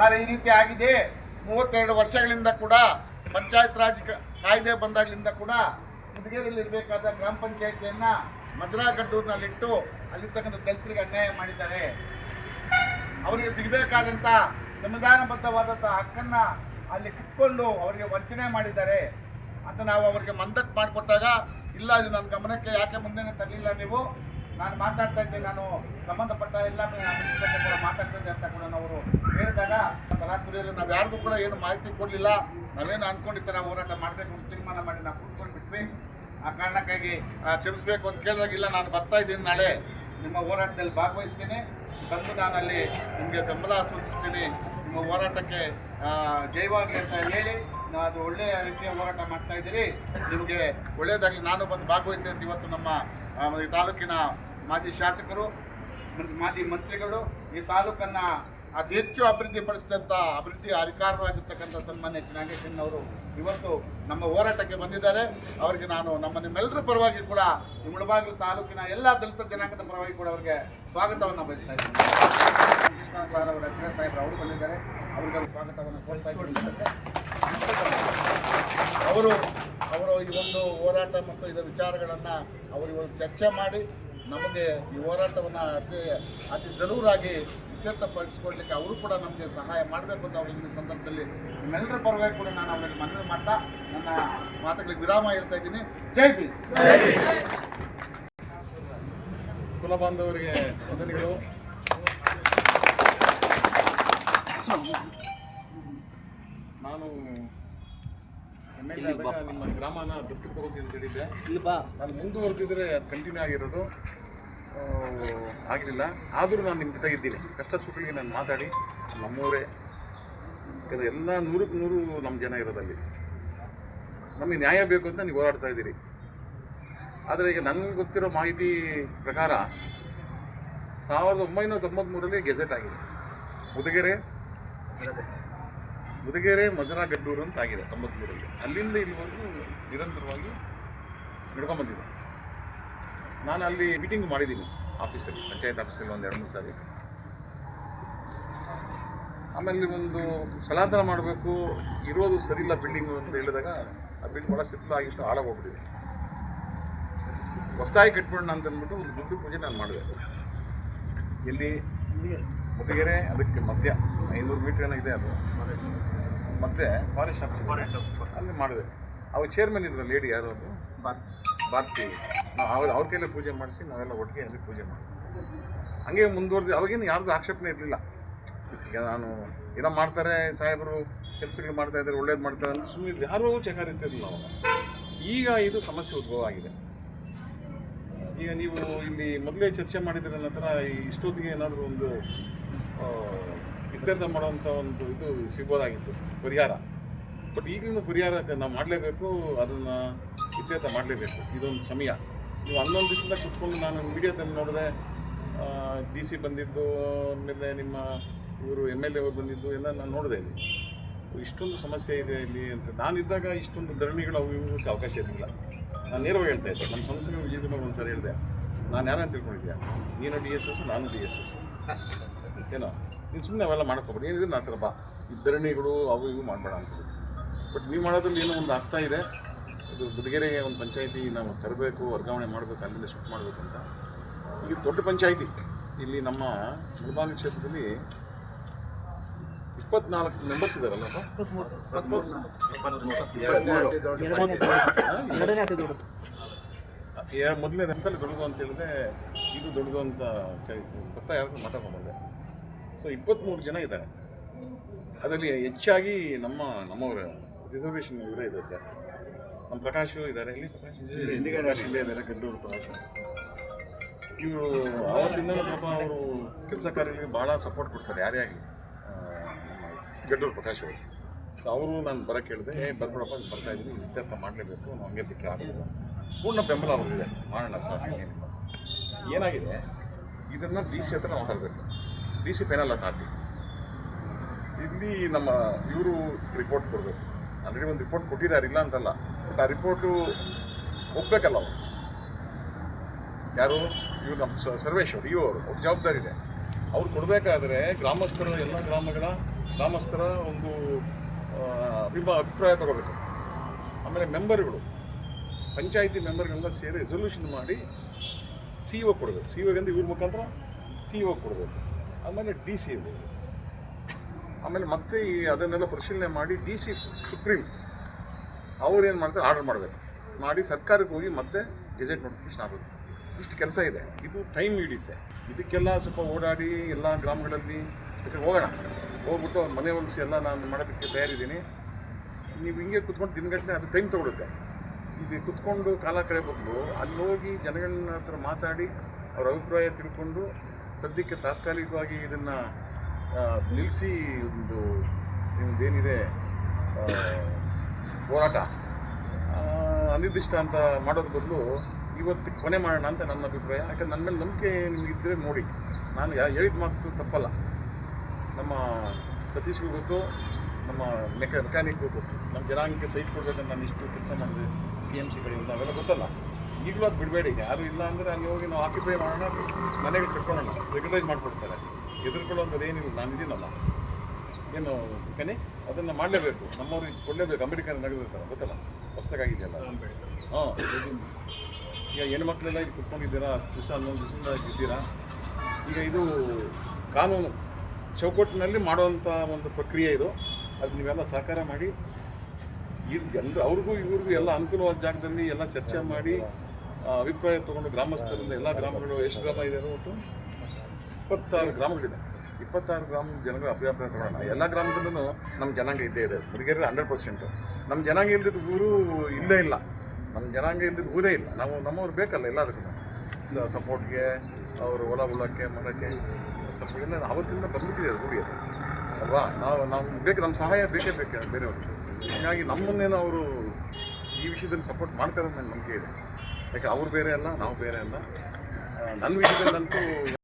Sir ಈ ರೀತಿ ಆಗಿದೆ. 32 ವರ್ಷಗಳಿಂದ ಕೂಡ ಪಂಚಾಯತ್ ರಾಜ್ ಕಾಯ್ದೆ ಬಂದಾಗಲಿಂದ ಕೂಡ ಮುದಗೇರಿಯಲ್ಲಿ ಇರಬೇಕಾದ ಗ್ರಾಮ ಪಂಚಾಯತಿಯನ್ನು ಮಜರಾಗಡ್ಡೂರಿನಲ್ಲಿಟ್ಟು ಅಲ್ಲಿರ್ತಕ್ಕಂಥ ದಲಿತರಿಗೆ ಅನ್ಯಾಯ ಮಾಡಿದ್ದಾರೆ. ಅವರಿಗೆ ಸಿಗಬೇಕಾದಂಥ ಸಂವಿಧಾನಬದ್ಧವಾದಂಥ ಹಕ್ಕನ್ನು ಅಲ್ಲಿ ಕಿತ್ಕೊಂಡು ಅವರಿಗೆ ವಂಚನೆ ಮಾಡಿದ್ದಾರೆ ಅಂತ ನಾವು ಅವರಿಗೆ ಮಂದಟ್ಟು ಮಾಡಿಕೊಟ್ಟಾಗ, ಇಲ್ಲ ಇದು ನನ್ನ ಗಮನಕ್ಕೆ ಯಾಕೆ ಮುಂದೆನೇ ತರಲಿಲ್ಲ ನೀವು, ನಾನು ಮಾತಾಡ್ತಾ ಇದ್ದೆ, ನಾನು ಸಂಬಂಧಪಟ್ಟ ಎಲ್ಲ ಮಿನಿಸ್ಟರ್ ಕೂಡ ಮಾತಾಡ್ತಾ ಇದ್ದೆ ಅಂತ ಕೂಡ ಅವರು ಹೇಳಿದಾಗ ರಾತ್ರಿಯಲ್ಲಿ ನಾವು ಯಾರಿಗೂ ಕೂಡ ಏನು ಮಾಹಿತಿ ಕೊಡಲಿಲ್ಲ. ನಾವೇನು ಅಂದ್ಕೊಂಡಿರ್ತಾರೆ ನಾವು ಹೋರಾಟ ಮಾಡಬೇಕು ಅಂತ ತೀರ್ಮಾನ ಮಾಡಿ ನಾವು ಕೂತ್ಕೊಂಡು ಬಿಟ್ವಿ. ಆ ಕಾರಣಕ್ಕಾಗಿ ಕ್ಷಮಿಸಬೇಕು ಅಂತ ಕೇಳಿದಾಗ, ಇಲ್ಲ ನಾನು ಬರ್ತಾ ಇದ್ದೀನಿ, ನಾಳೆ ನಿಮ್ಮ ಹೋರಾಟದಲ್ಲಿ ಭಾಗವಹಿಸ್ತೀನಿ, ತಂದು ನಾನಲ್ಲಿ ನಿಮಗೆ ಬೆಂಬಲ ಸೂಚಿಸ್ತೀನಿ, ನಿಮ್ಮ ಹೋರಾಟಕ್ಕೆ ಜಯವಾಗಲಿ ಅಂತ ಹೇಳಿ ಅದು ಒಳ್ಳೆಯ ರೀತಿಯ ಹೋರಾಟ ಮಾಡ್ತಾ ಇದ್ದೀರಿ, ನಿಮಗೆ ಒಳ್ಳೆಯದಾಗಲಿ, ನಾನು ಬಂದು ಭಾಗವಹಿಸ್ತೀನಿ ಅಂತ ಇವತ್ತು ನಮ್ಮ ಈ ತಾಲೂಕಿನ ಮಾಜಿ ಶಾಸಕರು, ಮಾಜಿ ಮಂತ್ರಿಗಳು, ಈ ತಾಲೂಕನ್ನು ಅತಿ ಹೆಚ್ಚು ಅಭಿವೃದ್ಧಿಪಡಿಸಿದಂಥ ಅಭಿವೃದ್ಧಿ ಅಧಿಕಾರವಾಗಿರ್ತಕ್ಕಂಥ ಸನ್ಮಾನ್ಯ ನಾಗೇಶನ್ ಅವರು ಇವತ್ತು ನಮ್ಮ ಹೋರಾಟಕ್ಕೆ ಬಂದಿದ್ದಾರೆ. ಅವರಿಗೆ ನಾನು ನಿಮ್ಮೆಲ್ಲರ ಪರವಾಗಿ ಕೂಡ ಈ ಮುಳಬಾಗಿಲು ತಾಲೂಕಿನ ಎಲ್ಲ ದಲಿತ ಜನಾಂಗದ ಪರವಾಗಿ ಕೂಡ ಅವರಿಗೆ ಸ್ವಾಗತವನ್ನು ಬಯಸ್ತಾ ಇದ್ದೀನಿ. ಕೃಷ್ಣ ಸರ್ ಅವರ ಅಚ್ಚರೆ ಸಾಹೇಬ್ರು ಅವರು ಬಂದಿದ್ದಾರೆ, ಅವರಿಗೆ ಸ್ವಾಗತವನ್ನು ಕೋರ್ತಾ ಇದ್ದೀನಿ. ಅವರು ಈ ಒಂದು ಹೋರಾಟ ಮತ್ತು ಇದರ ವಿಚಾರಗಳನ್ನು ಅವರು ಇವತ್ತು ಚರ್ಚೆ ಮಾಡಿ ನಮಗೆ ಈ ಹೋರಾಟವನ್ನು ಅತಿ ಜರೂರಾಗಿ ಇತ್ಯರ್ಥಪಡಿಸಿಕೊಳ್ಳಲಿಕ್ಕೆ ಅವರು ಕೂಡ ನಮಗೆ ಸಹಾಯ ಮಾಡಬೇಕು ಅಂತ ಅವರಿಗೆ ಸಂದರ್ಭದಲ್ಲಿ ನಿಮ್ಮೆಲ್ಲರ ಪರವಾಗಿ ಕೂಡ ನಾನು ಅವರಿಗೆ ಮನವಿ ಮಾಡ್ತಾ ನನ್ನ ಮಾತುಗಳಿಗೆ ವಿರಾಮ ಹೇಳ್ತಾ ಇದ್ದೀನಿ. ಜೈ ಭೀಮ್. ಕುಲ ಬಾಂಧವರಿಗೆ ವಂದನೆಗಳು. ನಾನು MLA ಆದಾಗ ನಿಮ್ಮ ಗ್ರಾಮನ ದತ್ತು ತಗೋತೀನಿ ಅಂತ ಹೇಳಿದ್ದೆ. ನಾನು ಮುಂದುವರೆದಿದ್ರೆ ಅದು ಕಂಟಿನ್ಯೂ ಆಗಿರೋದು ಆಗಲಿಲ್ಲ. ಆದರೂ ನಾನು ನಿಮ್ಮ ಜೊತೆಗಿದ್ದೀನಿ. ಕಷ್ಟ ಸುಖಗಳಿಗೆ ನಾನು ಮಾತಾಡಿ ನಮ್ಮೂರೇ ಯಾಕಂದರೆ ಎಲ್ಲ 100ಕ್ಕೆ 100 ನಮ್ಮ ಜನ ಇರೋದಲ್ಲಿ ನಮಗೆ ನ್ಯಾಯ ಬೇಕು ಅಂತ ನೀವು ಹೋರಾಡ್ತಾ ಇದ್ದೀರಿ. ಆದರೆ ಈಗ ನನಗೆ ಗೊತ್ತಿರೋ ಮಾಹಿತಿ ಪ್ರಕಾರ 1993ರಲ್ಲಿ ಗೆಜೆಟ್ ಆಗಿದೆ. ಮುದಗೆರೆ ಮಜರಾಗಡ್ಡೂರು ಅಂತ ಆಗಿದೆ 93ರಲ್ಲಿ. ಅಲ್ಲಿಂದ ಇಲ್ಲಿವರೆಗೂ ನಿರಂತರವಾಗಿ ನಡ್ಕೊಂಡ್ಬಂದಿದೆ. ನಾನು ಅಲ್ಲಿ ಮೀಟಿಂಗ್ ಮಾಡಿದ್ದೀನಿ ಆಫೀಸಲ್ಲಿ, ಪಂಚಾಯತ್ ಆಫೀಸಲ್ಲಿ 2-3 ಸಾರಿ. ಆಮೇಲೆ ಒಂದು ಸ್ಥಳಾಂತರ ಮಾಡಬೇಕು, ಇರೋದು ಸರಿಯಿಲ್ಲ ಬಿಲ್ಡಿಂಗು ಅಂತ ಹೇಳಿದಾಗ ಆ ಬಿಲ್ಡಿಂಗ್ ಭಾಳ ಸಿದ್ಧವಾಗಿತ್ತು, ಹಾಳಾಗೋಗ್ಬಿಟ್ಟಿದೆ. ಹೊಸದಾಗಿ ಕಟ್ಬಿಡೋಣ ಅಂತ ಅಂದ್ಬಿಟ್ಟು ಒಂದು ದುಡ್ಡು ಪೂಜೆ ನಾನು ಮಾಡಿದೆ. ಇಲ್ಲಿ ಮುದಗೆರೆ ಅದಕ್ಕೆ ಮಧ್ಯ 500 ಮೀಟ್ರ್ ಏನೋ ಇದೆ, ಅದು ಮತ್ತೆ ಫಾರೆಸ್ಟ್ ಆಫೀಸ್ ಅಲ್ಲಿ ಮಾಡಿದೆ. ಅವಾಗ ಚೇರ್ಮನ್ ಇದ್ರು ಲೇಡಿ, ಯಾರು ಅದು ಭಾರತಿ, ನಾವು ಅವ್ರ ಕೈಲೇ ಪೂಜೆ ಮಾಡಿಸಿ ನಾವೆಲ್ಲ ಒಟ್ಟಿಗೆ ಅಲ್ಲಿ ಪೂಜೆ ಮಾಡಿ ಹಂಗೆ ಮುಂದುವರೆದು. ಅವಾಗೇನು ಯಾರ್ದು ಆಕ್ಷೇಪಣೆ ಇರಲಿಲ್ಲ. ಈಗ ನಾನು ಏನೋ ಮಾಡ್ತಾರೆ ಸಾಹೇಬರು, ಕೆಲಸಗಳು ಮಾಡ್ತಾಯಿದ್ದಾರೆ, ಒಳ್ಳೇದು ಮಾಡ್ತಾರೆ ಅಂತ ಸುಮ್ಮನೆ ಯಾರೂ ಚಕಾರಿತಿರಲಿಲ್ಲ ಅವಾಗ. ಈಗ ಇದು ಸಮಸ್ಯೆ ಉದ್ಭವ ಆಗಿದೆ. ಈಗ ನೀವು ಇಲ್ಲಿ ಮೊದಲೇ ಚರ್ಚೆ ಮಾಡಿದ್ರೆ ನಂತರ ಇಷ್ಟೊತ್ತಿಗೆ ಏನಾದರೂ ಒಂದು ಇತ್ಯರ್ಥ ಮಾಡೋವಂಥ ಒಂದು ಇದು ಸಿಗ್ಬೋದಾಗಿತ್ತು, ಪರಿಹಾರ. ಬಟ್ ಈಗಲೂ ಪರಿಹಾರ ನಾವು ಮಾಡಲೇಬೇಕು, ಅದನ್ನು ಇತ್ಯರ್ಥ ಮಾಡಲೇಬೇಕು. ಇದೊಂದು ಸಮಯ. ನೀವು 11 ದಿವಸದಿಂದ ಕುತ್ಕೊಂಡು ನಾನು ಮೀಡಿಯಾದಲ್ಲಿ ನೋಡಿದೆ, DC ಬಂದಿದ್ದು, ಆಮೇಲೆ ನಿಮ್ಮ ಇವರು MLA ಅವರು ಬಂದಿದ್ದು ಎಲ್ಲ ನಾನು ನೋಡಿದೆ. ಇಲ್ಲಿ ಇಷ್ಟೊಂದು ಸಮಸ್ಯೆ ಇದೆ ಇಲ್ಲಿ ಅಂತ. ನಾನಿದ್ದಾಗ ಇಷ್ಟೊಂದು ಧರಣಿಗಳು ಅವು ಇವಕ್ಕೆ ಅವಕಾಶ ಇರಲಿಲ್ಲ. ನಾನು ನೇರವಾಗಿ ಹೇಳ್ತಾ ಇದ್ದೆ. ನಮ್ಮ ಸಂಸ್ಥೆಗೆ ವಿಜಯಕುಮಾರ್ ಒಂದು ಸರಿ ಹೇಳಿದೆ, ನಾನು ಯಾರಂತ ತಿಳ್ಕೊಂಡಿದ್ದೆ, ನೀನು DSS ನಾನು DSS, ಏನೋ ನೀನು ಸುಮ್ಮನೆ ಅವೆಲ್ಲ ಮಾಡ್ಕೊಬೇಡಿ, ಏನಿದೆ ನಾ ಥರ ಬಾ, ಈ ಧರಣಿಗಳು ಅವು ಇವು ಮಾಡಬೇಡ ಅಂತ. ಬಟ್ ನೀವು ಮಾಡೋದ್ರಲ್ಲಿ ಏನೋ ಒಂದು ಅರ್ಥ ಇದೆ. ಇದು ಮುದಗೆರೆಗೆ ಒಂದು ಪಂಚಾಯಿತಿ ನಾವು ತರಬೇಕು, ವರ್ಗಾವಣೆ ಮಾಡಬೇಕು, ಅಲ್ಲಿಂದ ಶಿಫ್ಟ್ ಮಾಡಬೇಕು ಅಂತ. ಈಗ ದೊಡ್ಡ ಪಂಚಾಯಿತಿ ಇಲ್ಲಿ ನಮ್ಮ ಮುಳಬಾಗಿಲು ಕ್ಷೇತ್ರದಲ್ಲಿ 24 ಮೆಂಬರ್ಸ್ ಇದ್ದಾರಲ್ಲ, ಮೊದಲನೇ ನೆನಪಲ್ಲಿ ದೊಡ್ಡದು ಅಂತ ಹೇಳಿದೆ, ಇದು ದೊಡ್ಡದು ಅಂತ ಗೊತ್ತಾ, ಯಾರು ಮಾತಾಡ್ಕೊಂಡ್ಬಂದೆ. ಸೊ 23 ಜನ ಇದ್ದಾರೆ. ಅದರಲ್ಲಿ ಹೆಚ್ಚಾಗಿ ನಮ್ಮವರ ರಿಸರ್ವೇಷನ್ ಇವರೇ ಇದೆ ಜಾಸ್ತಿ. ನಮ್ಮ ಪ್ರಕಾಶು ಇದ್ದಾರೆ, ಇಲ್ಲಿ ಪ್ರಕಾಶ್ ಇಲ್ಲೇ ಇದ್ದಾರೆ, ಗಡ್ಡೂರು ಪ್ರಕಾಶ್. ಇವರು ಆವತ್ತಿಂದ ಪಾಪ ಅವರು ಕೆಲಸ ಕಾರ್ಯಗಳಿಗೆ ಭಾಳ ಸಪೋರ್ಟ್ ಕೊಡ್ತಾರೆ, ಯಾರೇ ಆಗಲಿ. ಗಡ್ಡೂರು ಪ್ರಕಾಶ್ ಅವರು. ಸೊ ಅವರು ನಾನು ಬರೋಕ್ಕೆ ಹೇಳಿದೆ, ಬರ್ಬಿಡಪ್ಪ ಬರ್ತಾಯಿದ್ದೀನಿ, ಇತ್ಯರ್ಥ ಮಾಡಲೇಬೇಕು, ನಾವು ಹಂಗೆ ಬಿಟ್ಟರೆ ಆಗೋದಿಲ್ಲ. ಪೂರ್ಣ ಬೆಂಬಲ ಅವ್ರದ್ದಿದೆ, ಮಾಡೋಣ ಸರ್, ಏನಿಲ್ಲ. ಏನಾಗಿದೆ, ಇದನ್ನು DC ಹತ್ರ ನಾವು ತರಬೇಕು. DC ಫೈನಲ್ ಅಥಾರಿಟಿ ಇಲ್ಲಿ ನಮ್ಮ ಇವರು ರಿಪೋರ್ಟ್ ಕೊಡಬೇಕು. ಆಲ್ರೆಡಿ ಒಂದು ರಿಪೋರ್ಟ್ ಕೊಟ್ಟಿದ್ದಾರೆ, ಇಲ್ಲ ಅಂತಲ್ಲ. ಬಟ್ ಆ ರಿಪೋರ್ಟು ಹೋಗ್ಬೇಕಲ್ಲ ಅವರು, ಯಾರು ಇವರು ನಮ್ಮ ಸರ್ವೇಶ್ ಅವರು, ಅವ್ರ ಜವಾಬ್ದಾರಿ ಇದೆ. ಅವ್ರು ಕೊಡಬೇಕಾದ್ರೆ ಗ್ರಾಮಸ್ಥರ ಎಲ್ಲ ಗ್ರಾಮಸ್ಥರ ಒಂದು ಅಭಿಪ್ರಾಯ ತಗೋಬೇಕು. ಆಮೇಲೆ ಮೆಂಬರ್ಗಳು, ಪಂಚಾಯಿತಿ ಮೆಂಬರ್ಗಳೆಲ್ಲ ಸೇರಿ ರೆಸೊಲ್ಯೂಷನ್ ಮಾಡಿ ಸಿ ಇ ಒ ಕೊಡಬೇಕು. ಸಿ ಇ ಒಗಿಂದ ಇವ್ರ ಮುಖಾಂತರ ಸಿ ಇ ಒ ಕೊಡಬೇಕು. ಆಮೇಲೆ ಡಿ ಸಿ ಆಮೇಲೆ ಮತ್ತೆ ಅದನ್ನೆಲ್ಲ ಪರಿಶೀಲನೆ ಮಾಡಿ ಡಿ ಸಿ ಸುಪ್ರೀಂ ಅವ್ರು ಏನು ಮಾಡ್ತಾರೆ ಆರ್ಡರ್ ಮಾಡಬೇಕು. ಮಾಡಿ ಸರ್ಕಾರಕ್ಕೆ ಹೋಗಿ ಮತ್ತೆ ಗೆಜೆಟ್ ನೋಟಿಫಿಕೇಶನ್ ಆಗಬೇಕು. ಇಷ್ಟು ಕೆಲಸ ಇದೆ. ಇದು ಟೈಮ್ ಹಿಡಿಯುತ್ತೆ. ಇದಕ್ಕೆಲ್ಲ ಸ್ವಲ್ಪ ಓಡಾಡಿ ಎಲ್ಲ ಗ್ರಾಮಗಳಲ್ಲಿ ಹೋಗೋಣ, ಹೋಗ್ಬಿಟ್ಟು ಅವ್ರ ಮನೆ ಹೊಲಿಸಿ ಎಲ್ಲ ನಾನು ಮಾಡೋದಕ್ಕೆ ತಯಾರಿದ್ದೀನಿ. ನೀವು ಹಿಂಗೆ ಕುತ್ಕೊಂಡು ದಿನಗಟ್ಟಲೆ ಅದು ಟೈಮ್ ತೊಗೊಳುತ್ತೆ. ಇದು ಕುತ್ಕೊಂಡು ಕಾಲ ಕಳೆ ಬದಲು ಅಲ್ಲಿ ಹೋಗಿ ಜನಗಳ ಹತ್ರ ಮಾತಾಡಿ ಅವ್ರ ಅಭಿಪ್ರಾಯ ತಿಳ್ಕೊಂಡು ಸದ್ಯಕ್ಕೆ ತಾತ್ಕಾಲಿಕವಾಗಿ ಇದನ್ನು ನಿಲ್ಲಿಸಿ ಒಂದು ನಿಮ್ಮದೇನಿದೆ ಹೋರಾಟ ಅನಿರ್ದಿಷ್ಟ ಅಂತ ಮಾಡೋದ್ರ ಬದಲು ಇವತ್ತಿಗೆ ಕೊನೆ ಮಾಡೋಣ ಅಂತ ನನ್ನ ಅಭಿಪ್ರಾಯ. ಯಾಕಂದ್ರೆ ನನ್ನ ಮೇಲೆ ನಂಬಿಕೆ ನಿಮಗಿದ್ದರೆ ನೋಡಿ, ನಾನು ಹೇಳಿದ ಮಾತು ತಪ್ಪಲ್ಲ. ನಮ್ಮ ಸತೀಶ್ಗೂ ಗೊತ್ತು, ನಮ್ಮ ಮೆಕ್ಯಾನಿಕ್ಗೂ ಗೊತ್ತು. ನಮ್ಮ ಜನಾಂಗಕ್ಕೆ ಸೈಟ್ ಕೊಡಬೇಕಂತ ನಾನು ಇಷ್ಟು ಕೆಲಸ ಮಾಡಿದೆ CMC ಕಡೆಯಿಂದ, ಅವೆಲ್ಲ ಗೊತ್ತಲ್ಲ. ಈಗಲೂ ಅದು ಬಿಡಬೇಡಿ. ಯಾರು ಇಲ್ಲ ಅಂದರೆ ಅಲ್ಲಿ ಹೋಗಿ ನಾವು ಆಕ್ಯುಪೈ ಮಾಡೋಣ, ಮನೆಗೆ ಕಟ್ಕೊಳ್ಳೋಣ, ರೆಗ್ಯುಲೈಸ್ ಮಾಡಿಕೊಡ್ತಾರೆ. ಎದುರ್ಕೊಳ್ಳೋಂಥದ್ದು ಏನಿಲ್ಲ, ನಾನು ಇದೀನಲ್ಲ ಏನು ಕನಿ ಅದನ್ನು ಮಾಡಲೇಬೇಕು. ನಮ್ಮವ್ರಿಗೆ ಕೊಡಲೇಬೇಕು. ಅಂಬೇಡ್ಕರ್ ನಗದಿರ್ತಾರೆ ಗೊತ್ತಲ್ಲ, ಹೊಸದಾಗಿದೆಯಲ್ಲ. ಹಾಂ, ಈಗ ಹೆಣ್ಮಕ್ಳೆಲ್ಲ ಇಲ್ಲಿ ಕುತ್ಕೊಂಡಿದ್ದೀರಾ, 10 ದಿವಸ 11 ದಿವಸದಿಂದ ಇದ್ದೀರಾ. ಈಗ ಇದು ಕಾನೂನು ಚೌಕಟ್ಟಿನಲ್ಲಿ ಮಾಡುವಂಥ ಒಂದು ಪ್ರಕ್ರಿಯೆ ಇದು. ಅದು ನೀವೆಲ್ಲ ಸಹಕಾರ ಮಾಡಿ ಅವ್ರಿಗೂ ಇವ್ರಿಗೂ ಎಲ್ಲ ಅನುಕೂಲವಾದ ಜಾಗದಲ್ಲಿ ಎಲ್ಲ ಚರ್ಚೆ ಮಾಡಿ ಅಭಿಪ್ರಾಯ ತೊಗೊಂಡು ಗ್ರಾಮಸ್ಥರಿಂದ ಎಲ್ಲ ಗ್ರಾಮಗಳು ಎಷ್ಟು ಗ್ರಾಮ ಇದೆ ಒಟ್ಟು 26 ಗ್ರಾಮಗಳಿದೆ. 26 ಗ್ರಾಮ ಜನಗಳ ಅಭಿಪ್ರಾಯ ತೊಗೊಳ್ಳೋಣ. ಎಲ್ಲ ಗ್ರಾಮದಲ್ಲೂ ನಮ್ಮ ಜನಾಂಗ ಇದ್ದೇ ಇದೆ. ಹುಡುಗಿಯರು 100%. ನಮ್ಮ ಜನಾಂಗ ಇಲ್ದಿದ್ದು ಊರು ಇಲ್ಲೇ ಇಲ್ಲ. ನಮ್ಮ ಜನಾಂಗ ಇಲ್ದಿದ್ದು ಊರೇ ಇಲ್ಲ. ನಾವು ನಮ್ಮವ್ರು ಬೇಕಲ್ಲ ಎಲ್ಲದಕ್ಕೂ ಸಪೋರ್ಟ್ಗೆ, ಅವರು ಹೊಲ ಉಳ್ಳೋಕ್ಕೆ ಮಾಡೋಕ್ಕೆ ಸಪೋರ್ಟಿಂದ ಅವತ್ತಿಂದ ಬಂದ್ಬಿಟ್ಟಿದೆ ಅದು ರೂಢಿ ಅದು ಅಲ್ವಾ. ನಾವು ಬೇಕು, ನಮ್ಮ ಸಹಾಯ ಬೇಕೇ ಬೇರೆಯವರು. ಹಾಗಾಗಿ ನಮ್ಮನ್ನೇನು ಅವರು ಈ ವಿಷಯದಲ್ಲಿ ಸಪೋರ್ಟ್ ಮಾಡ್ತಾರೆ ಅಂತ ನನ್ನ ನಂಬಿಕೆ ಇದೆ. ಯಾಕೆ ಅವ್ರು ಬೇರೆ ಅಲ್ಲ, ನಾವು ಬೇರೆ ಅಲ್ಲ. ನನ್ನ ವಿಷಯದಲ್ಲಂತೂ